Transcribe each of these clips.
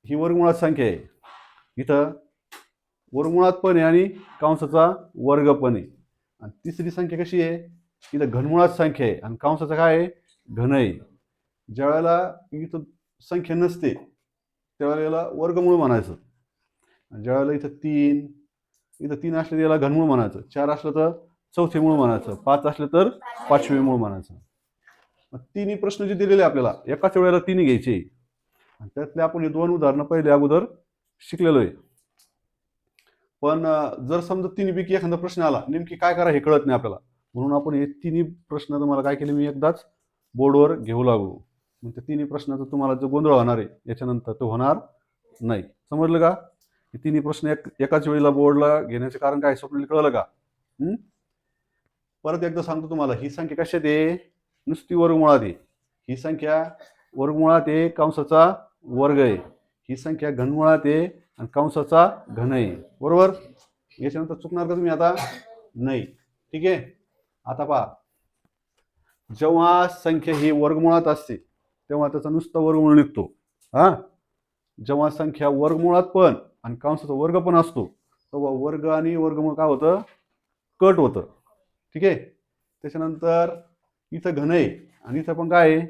ही वर्गमुळात संख्या आहे. इथं वर्गमुळात पण आहे आणि कंसाचा वर्ग पण आहे. आणि तिसरी संख्या कशी आहे? इथं घनमुळात संख्या आहे आणि कंसाचा काय आहे? घन आहे. ज्या वेळेला इथं संख्या नसते त्यावेळेला वर्गमूळ म्हणायचं. आणि ज्या वेळेला इथं तीन असले त्याला घनमूळ म्हणायचं, 4 असलं तर चौथे मूळ म्हणायचं, 5 असलं तर पाचवे मूळ म्हणायचं. तिन्ही प्रश्न जे दिलेले आपल्याला एकाच वेळेला तिन्ही घ्यायचे आणि त्यातले आपण हे 2 उदाहरणं पहिले अगोदर शिकलेलो आहे. पण जर समजा तिन्हीपैकी एखादा प्रश्न आला, नेमकी काय करा हे कळत नाही आपल्याला, म्हणून आपण हे तिन्ही प्रश्न तुम्हाला काय केले मी एकदाच बोर्डवर घेऊ लागलो. मग त्या तिन्ही प्रश्नाचा तुम्हाला जो गोंधळ होणार आहे याच्यानंतर तो होणार नाही. समजलं का? हे तिन्ही प्रश्न एकाच वेळेला बोर्डला घेण्याचे कारण काय स्वप्नील कळलं का? परत एकदा सांगतो तुम्हाला, ही संख्या कशात आहे? नुसती वर्गमुळात आहे. ही संख्या वर्गमुळात आहे, कंसाचा वर्ग आहे. ही संख्या घनमुळात आहे आणि कंसाचा घन आहे. बरोबर? याच्यानंतर चुकणार का तुम्ही आता? नाही. ठीक आहे. आता पहा, जेव्हा संख्या ही वर्गमुळात असते तेव्हा त्याचा नुसता वर्गमूळ निघतो. हा, जेव्हा संख्या वर्गमुळात पण आणि कंसाचा वर्ग पण असतो तेव्हा वर्ग आणि वर्गमूळ काय होतं? कट होतं. ठीक आहे. त्याच्यानंतर इथं घन आहे आणि इथं पण काय आहे?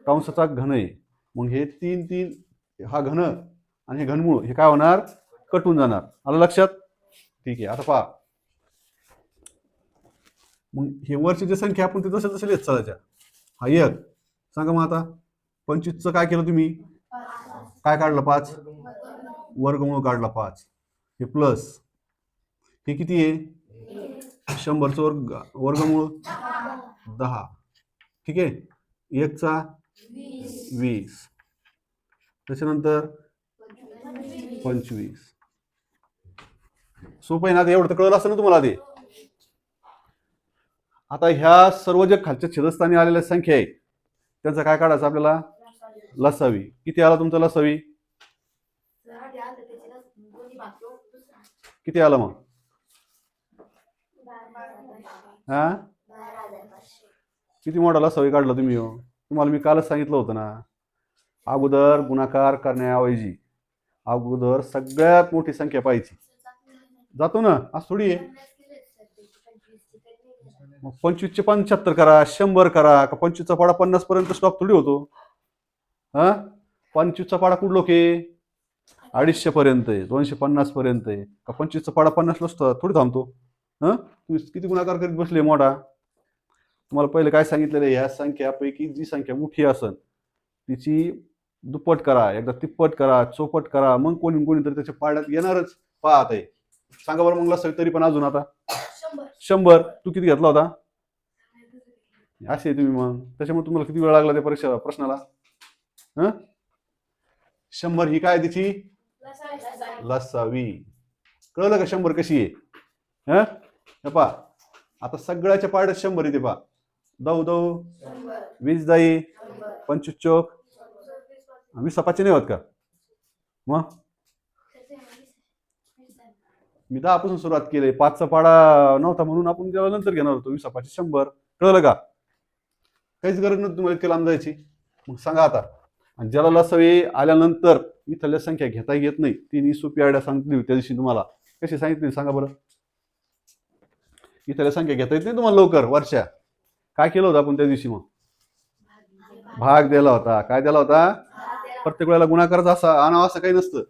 कंसाचा घन आहे. मग हे तीन हा घन आणि हे घनमूळ हे काय होणार? कटून जाणार. आलं लक्षात? ठीक आहे. आता पहा, मग हे वरची जी संख्या आपण ते तसं लिहित चालायच्या. हा एक सांगा. मग आता 25चं काय केलं तुम्ही? काय काढलं? 5 वर्गमूळ काढला 5. हे प्लस हे किती आहे? 100चं वर्गमूळ 10. ठीक आहे. 1चा 20. त्याच्यानंतर 25. सोपं आहे ना? एवढं तर कळलं असतं ना तुम्हाला ते. आता ह्या सर्व जे खालच्या छेदस्थानी आलेल्या संख्या आहे त्यांचा काय काढायचं आपल्याला? लसावी. किती आला तुमचा लसावी? किती आला मग? हा, किती मोठा लसावी काढला तुम्ही? तुम्हाला मी कालच सांगितलं होतं ना, अगोदर गुणाकार करण्याऐवजी अगोदर सगळ्यात मोठी संख्या पाहिजे. जातो ना? आज थोडी आहे. मग 25चे 75 करा, 100 करा, का 25चा पाडा 50 पर्यंत स्टॉप थोडी होतो. हा, 25चा पाडा कुठं लोक आहे? 250 पर्यंत आहे, 250 पर्यंत आहे. का 25चा पाडा 50 ला थोडी थांबतो? तुम्ही किती गुणाकार करीत बसले मोठा? तुम्हाला पहिले काय सांगितलेलं आहे? ह्या संख्यापैकी जी संख्या मोठी असेल तिची दुप्पट करा, एकदा तिप्पट करा, चौपट करा, मग कोणीतरी त्याच्या पाड्यात येणारच. पाहत आहे. सांगा बरं मग लसावी तरी पण अजून आता 100. तू किती घेतला होता? असे तुम्ही मग त्याच्यामुळे तुम्हाला किती वेळ लागला त्या परीक्षा प्रश्नाला? 100 ही काय तिची लसावी. कळलं का 100 कशी आहे? पहा, आता सगळ्याच्या पाड्यात 100 येते. पहा, 10 20 जाई, 25 चोक 20 5 नाही होत का? मग मी 10 पासून सुरुवात केली. 5चा पाडा नव्हता म्हणून आपण त्याला नंतर घेणार होतो. 20 5 100. कळलं का? काहीच गरज नव्हती तुम्हाला इतकं लांब जायची. मग सांगा आता. आणि ज्याला लसावी आल्यानंतर इथल्या संख्या घेता येत नाही, ती सोपी आयडिया सांगितली होती त्या दिवशी तुम्हाला. कशी सांगितली सांगा बरं? इथल्या संख्या घेता येत नाही तुम्हाला लवकर. वर्षा काय केलं होतं आपण त्या दिवशी? मग भाग दिला होता. काय दिला होता? प्रत्येक वेळेला गुणाकाराचा असा आणावा असं काही नसतं.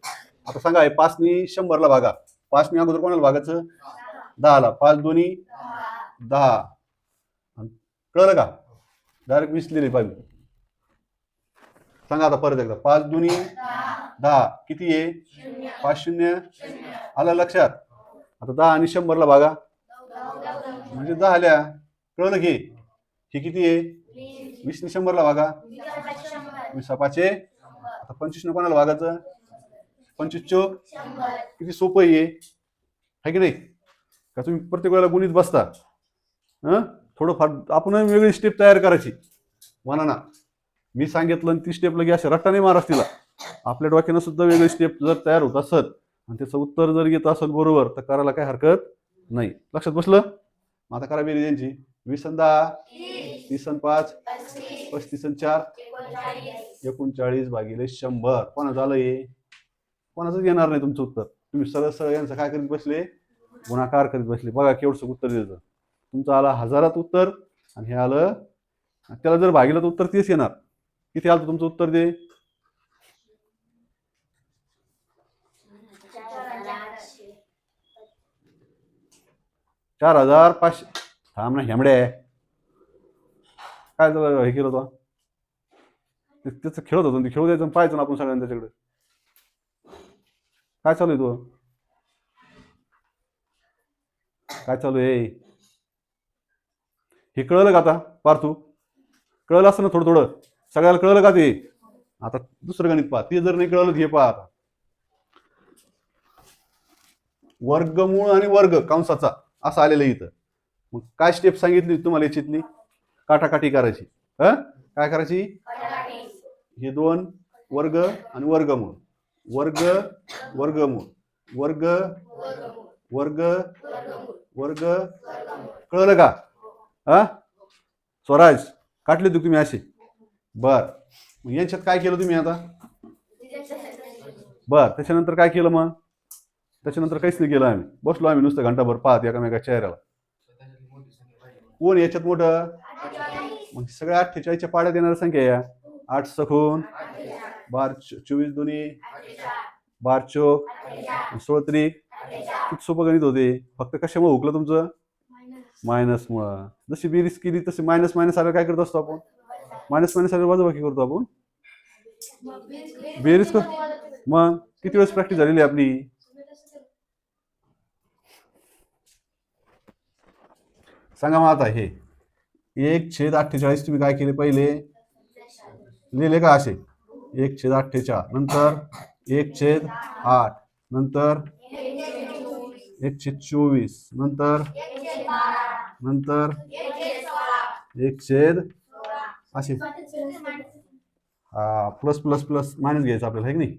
आता सांगा, 5नी 100ला भागा. 5नी अगोदर कोणाला भागायचं? 10ला. 5 दोन्ही 10. कळलं का? डायरेक्ट 20 लिहिले पाहिजे. सांगा आता परत एकदा. 5 दोन्ही 10 किती आहे? 5 शून्य. आलं लक्षात? आता 10 आणि 100ला भागा म्हणजे 10 आल्या. कळलं की? हे किती आहे? 20नी 100ला भागा 20 5. आता 25 कोणाला भागायचं? 25 चोक. किती सोपं आहे की नाही? का तुम्ही प्रत्येक वेळेला गुणीत बसता? थोडंफार आपण वेगळी स्टेप तयार करायची. म्हणा ना, मी सांगितलं ती स्टेप लगे अशा रट्टा नाही मारा तिला. आपल्या डोक्यानं सुद्धा वेगळी स्टेप जर तयार होत असत आणि त्याचं उत्तर जर येत असेल बरोबर तर करायला काय हरकत नाही. लक्षात बसलं? आता करा बेरीज यांची. 20 आणि 10 30 आणि 5 35 आणि 4 39 भागिले 100. कोणा झालं हे? कोणाचंच येणार नाही तुमचं उत्तर. तुम्ही सरळ सरळ यांचं काय करीत बसले, गुणाकार करीत बसले. बघा केवढं उत्तर द्यायचं. तुमचं आलं हजारात उत्तर आणि हे आलं, त्याला जर भागिलं तर उत्तर तेच येणार. किती आलं तुमचं उत्तर दे? 4500. थांब ना हेमडे, काय हे केलं होतं त्याचं खेळत होतो, ते खेळू द्यायचं पाहायचं ना आपण सगळ्यांना त्याच्याकडे. काय चालू आहे तू, काय चालू आहे? हे कळलं का आता पार्थू? कळलं असतं ना थोडं थोडं, सगळ्याला कळलं का ते? आता दुसरं गणित पहा, ते जर नाही कळलं हे पहा आता. वर्गमूळ आणि वर्ग कंसाचा असं आलेलं इथं. मग काय स्टेप सांगितली तुम्हाला याच्यातली? काटाकाटी करायची. काय करायची? हे दोन वर्ग आणि वर्गमूळ, वर्ग वर्गमूळ, वर्ग वर्ग वर्ग. कळलं का? स्वराज काटले तुम्ही असे. बर, मग यांच्यात काय केलं तुम्ही आता? बर, त्याच्यानंतर काय केलं मग? त्याच्यानंतर काहीच नाही केलं आम्ही, बसलो आम्ही नुसतं घंटाभर पाहत एकामेका चेहऱ्याला. कोण याच्यात मोठं? मग सगळ्या 48च्या पाड्यात येणाऱ्या संख्या या. 8 सखून 12, 24 दोन्ही 12 चोक 16 त्रिक. खूप सोपं गणित होते. फक्त कशामुळे हुकलं तुमचं? मायनस मुळे. जशी बेरीज केली तशी मायनस मायनस आल्यावर काय करत असतो आपण? मायनस मायनस आल्यावर वजाबाकी करतो आपण. बेरीज कर. मग किती वेळेस प्रॅक्टिस झालेली आपली? सांगा मग आता हे 1/48 तुम्ही काय केले पहिले? लिहिले का असे? 1/48 नंतर 1/8 नंतर 1/24 नंतर 1 असे. हा, प्लस प्लस प्लस मायनस घ्यायचं आपल्याला, आहे की नाही?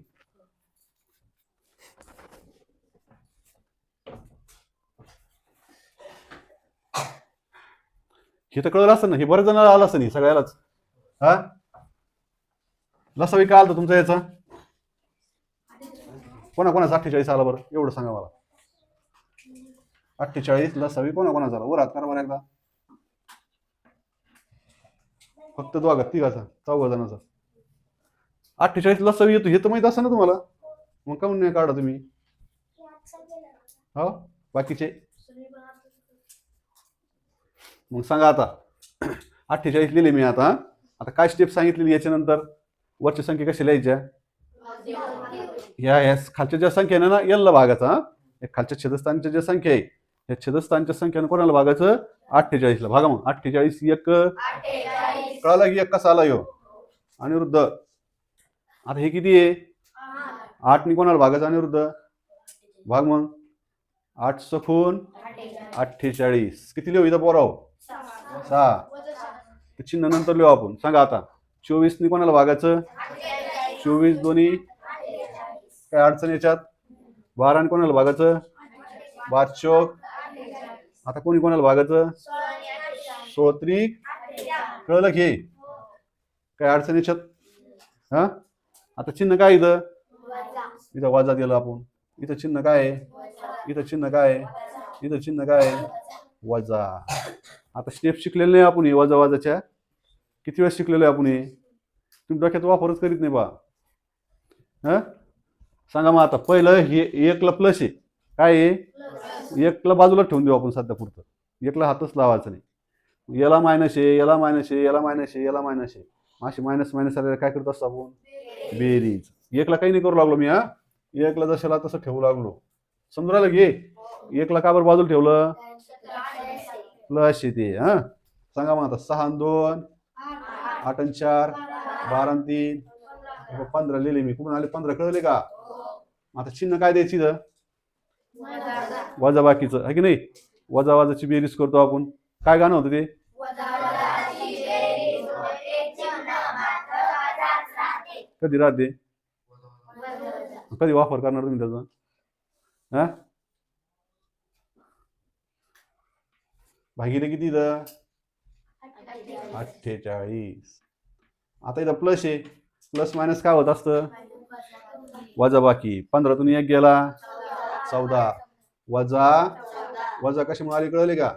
हे तर कळलं असतं ना, हे बरेच जण आलं असतं नाही सगळ्यालाच. लसावी काय आलं तुमचा याचा? कोणाचा 48 आला बरं, एवढं सांगा मला. 48 लसावी कोणाचा आला? वर हात करा बरं एकदा. फक्त दोघा तिघाचा, 4 जणांचा 48 लसावी येतो हे तर माहित असं ना तुम्हाला, मग काऊन नाही काढा तुम्ही? हो, बाकीचे मग सांगा आता. 48 लिहिले मी आता. आता काय स्टेप सांगितलेली याच्यानंतर? वरच्या संख्या कशा लिहायच्या? या खालच्या ज्या संख्या आहे ना एल ला भागाचा. खालच्या छेदस्थानच्या ज्या संख्या आहे या छेदस्थानच्या संख्येनं कोणाला भागायचं? 48 ला. भागा मग. 48 एक कळाला की एक कसा आला यो अनिरुद्ध. आता हे किती आहे? 8 नि कोणाला भागायचं अनिरुद्ध? भाग मग. 8 सखून 48 किती लिहू इथं पोराव? 6. चिन्ह नंतर लिहू आपण. सांगा आता 24 नि कोणाला भागायचं? 24 दोन्ही काय अडचण याच्यात? 12 नि कोणाला भागायचं? 12 चोक. आता कोणी कोणाला भागायचं? 16 त्रिक. कळलं की? काय अडचण याच्यात? आता चिन्ह काय इथं? इथं वजा दिलं आपण. इथं चिन्ह काय आहे? इथं चिन्ह काय आहे? इथं चिन्ह काय आहे? वजा. आता स्टेप शिकलेले नाही आपण वजा वजाच्या. किती वेळेस शिकलेलो आहे आपण? तुम्ही डोक्यात वापरच करीत नाही बा. सांगा मग आता. पहिलं हे 1 ला प्लस आहे. काय आहे? 1 ला बाजूला ठेवून देऊ आपण सध्या पुरतं. 1 ला हातच लावायचा नाही. याला मायनस आहे, याला मायनस आहे, याला मायनस आहे, याला मायनस आहे. अशी मायनस मायनस आलेला काय करत असतो आपण? बेरीज. 1 ला काही नाही करू लागलो मी. 1 ला जशाला तसं ठेवू लागलो. समजू राहिलं घे. 1 ला का बरं बाजूला ठेवलं? प्लस येते. सांगा मग आता. 6 आणि 2 8 आणि 4 12 आणि 3 15 लिहिले मी. कुठून आले 15? कळले का? आता चिन्ह काय द्यायची? वजा बाकीचं आहे की नाही? वजा वाजाची बेरीज करतो आपण. काय गाणं होतं ते? कधी राहते? कधी वापर करणार तुम्ही त्याचा? भागिले किती इथं? 48. आता इथं प्लस आहे. प्लस मायनस काय होत असतं? वजा बाकी 15तून 1 गेला 14 वजा वजा कशामुळे आली कळले का?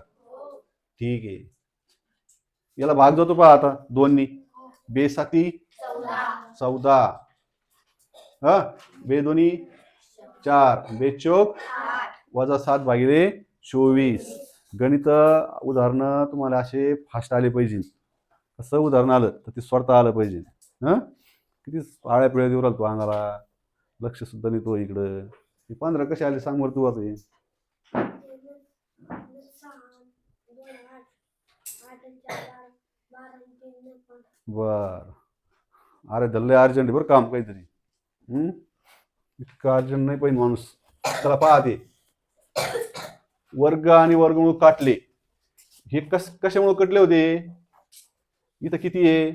ठीक आहे. याला भाग जातो पहा आता 2 बेसाती 14 हा बेदोनी 4 बेचोक वजा 7 भागिले 24. गणित उदाहरणं तुम्हाला असे फास्ट आले पाहिजे. कसं उदाहरण आलं तर ते सोडता आलं पाहिजे. किती आळ्या पिळ्या देऊ राहिला तो अंगाला, लक्ष सुद्धा नाही तो इकडं. 15 कसे आले सांग बरं तू आता. बर अरे धल्ले अर्जंट बरं काम काहीतरी. इतकं अर्जंट नाही पाहिजे माणूस. चला पहा ते वर्ग आणि वर्गमूळ काटले. हे कशामुळे कटले होते? इथं किती आहे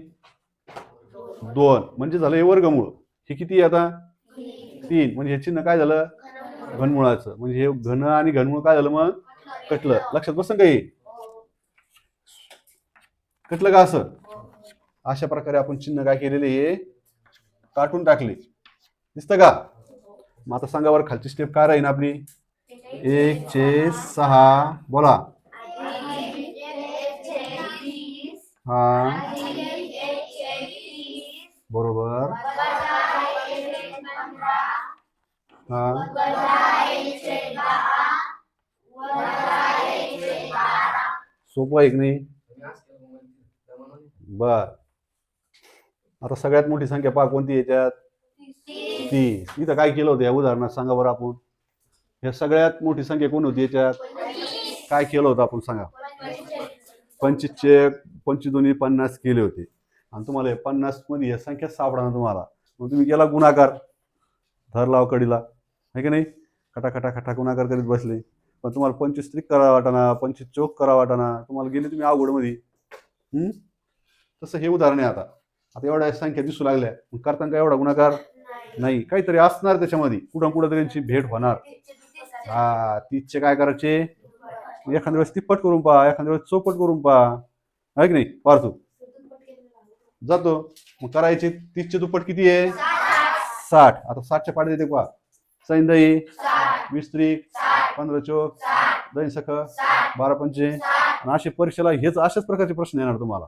2 म्हणजे झालं हे वर्गमूळ. हे किती आहे आता 3 म्हणजे हे चिन्ह काय झालं घनमुळाचं. म्हणजे हे घन आणि घनमुळ काय झालं मग कटलं. लक्षात बसन काही कटलं का? असं अशा प्रकारे आपण चिन्ह काय केलेले हे काटून टाकले. दिसतं का? मग आता सांगा बरं खालची स्टेप काय राहील आपली? 1/6 बोला हा बरोबर हा सोपं आहे की नाही? बर आता सगळ्यात मोठी संख्या पहा कोणती याच्यात 30. इथं काय केलं होतं या उदाहरणात सांगा बरं आपण. हे सगळ्यात मोठी संख्या कोण होती याच्यात? काय केलं होतं आपण सांगा? 25 दोन्ही 50 केले होते आणि तुम्हाला 50 मध्ये या संख्या सापडा तुम्हाला. मग तुम्ही केला गुणाकार धर लाव कडीला आहे की नाही? खटा खटा गुणाकार करीत बसले. पण तुम्हाला 25 त्रिक करा वाटाना 25 चौक करा वाटाना तुम्हाला गेले तुम्ही अवघड मध्ये. तसं हे उदाहरण आहे. आता एवढ्या संख्या दिसू लागल्या करताना काय एवढा गुणाकार नाही. काहीतरी असणार त्याच्यामध्ये कुठं त्यांची भेट होणार. हा 30चे काय करायचे एखाद्या वेळेस तिप्पट करून पहा, एखाद्या वेळेस चौपट करून पहा आहे की नाही? पार्थू जातो मग करायचे 30चे दुप्पट किती आहे 60. आता 60च्या पाठी देते पहा. सैन दही 20 त्रिक 15 चौक दही सख 12 पंचे. आणि असे परीक्षेला हेच अशाच प्रकारचे प्रश्न येणार तुम्हाला.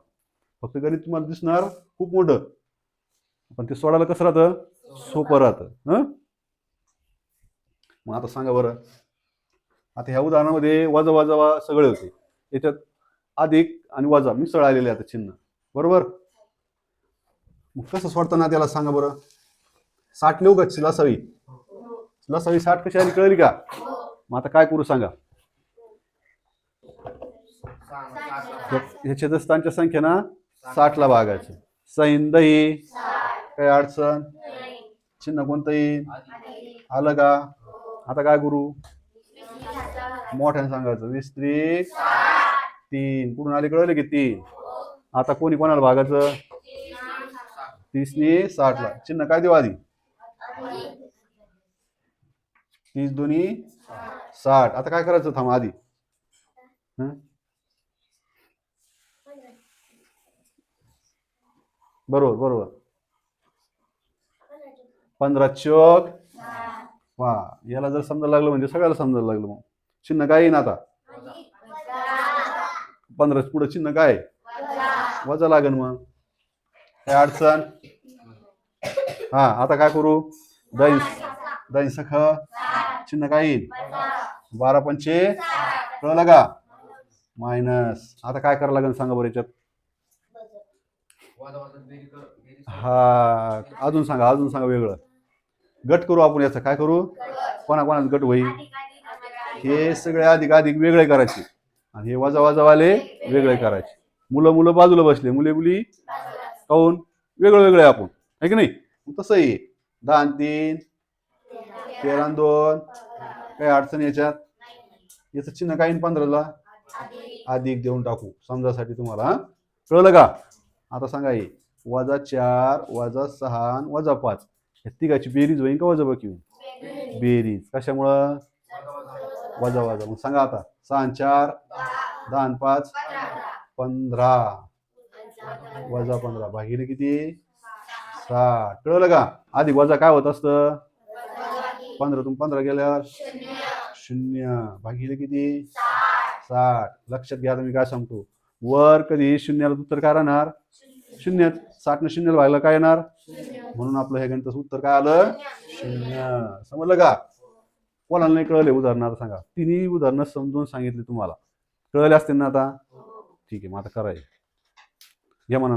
फक्त गणित तुम्हाला दिसणार खूप मोठं पण ते सोडायला कसं राहतं सोपं राहतं. मग आता सांगा बरं. आता ह्या उदाहरणामध्ये वजा वजा सगळे होते. याच्यात अधिक आणि वजा मिसळ आलेले आता चिन्ह बरोबर. मग कसं सोडताना त्याला सांगा बरं. 60 लिहू का लसावी? लसावी 60 कशी आली कळली का? मग आता काय करू सांगा. ह्याच्या दस्तांच्या संख्येना 60 ला भागायचं. सैन दही काय अडचण चिन्ह कोणतं येईल आलं का? आता काय करू मोठ्याने सांगायचं 20 त्रिक 3 कुठून आले कळले की 3. आता कोणी कोणाला भागायचं 30 ने 60 ला. चिन्ह काय देऊ आधी 30 दोन्ही 60. आता काय करायचं थांब आधी बरोबर 15 चौक वा. याला जर समजायला लागलं म्हणजे सगळ्याला समजायला लागलं. मग चिन्ह काय येईन आता 15 पुढे चिन्ह काय वजा लागेल. मग काय अडचण. हा आता काय करू दही सख चिन्ह काय येईल 12 पंचे कळलं का मायनस. आता काय करावं लागेल सांगा बरं याच्यात. हा अजून सांगा वेगळं गट करू आपण. याचा काय करू कोणाकोणाच गट होईल. हे सगळे अधिक वेगळे करायचे आणि हे वजावाले वेगळे करायचे. मुलं बाजूला बसले मुली काहून वेगळे आपण आहे की नाही? तसं आहे 10 आणि 3 13 आणि 2 काही अडचण याच्यात. याचं चिन्ह काय 15ला अधिक देऊन टाकू समजासाठी तुम्हाला. कळलं का? आता सांगा हे -4 -6 -5 या तिघाची बेरीज होईल का वजाबाकी होईल? बेरीज. कशामुळं वजा. मग सांगा आता 6 आणि 4 10 आणि 5 15 वजा 15 भागिले किती 60. कळलं का? आधी वजा काय होत असतं 15तून 15 गेल्यावर 0 भागिले किती 60. लक्षात घ्या मी काय सांगतो. वर कधी शून्याला उत्तर काय राहणार 0. 60 ने 0 व्हायला काय येणार म्हणून आपलं हे गणिताचं उत्तर काय आलं 0. समजलं का. कोणाला नाही कळले उदाहरणार्थ सांगा. तिन्ही उदाहरणं समजून सांगितले तुम्हाला कळले असतील ना आता. ठीक आहे मग आता करायचं घ्या म्हणा.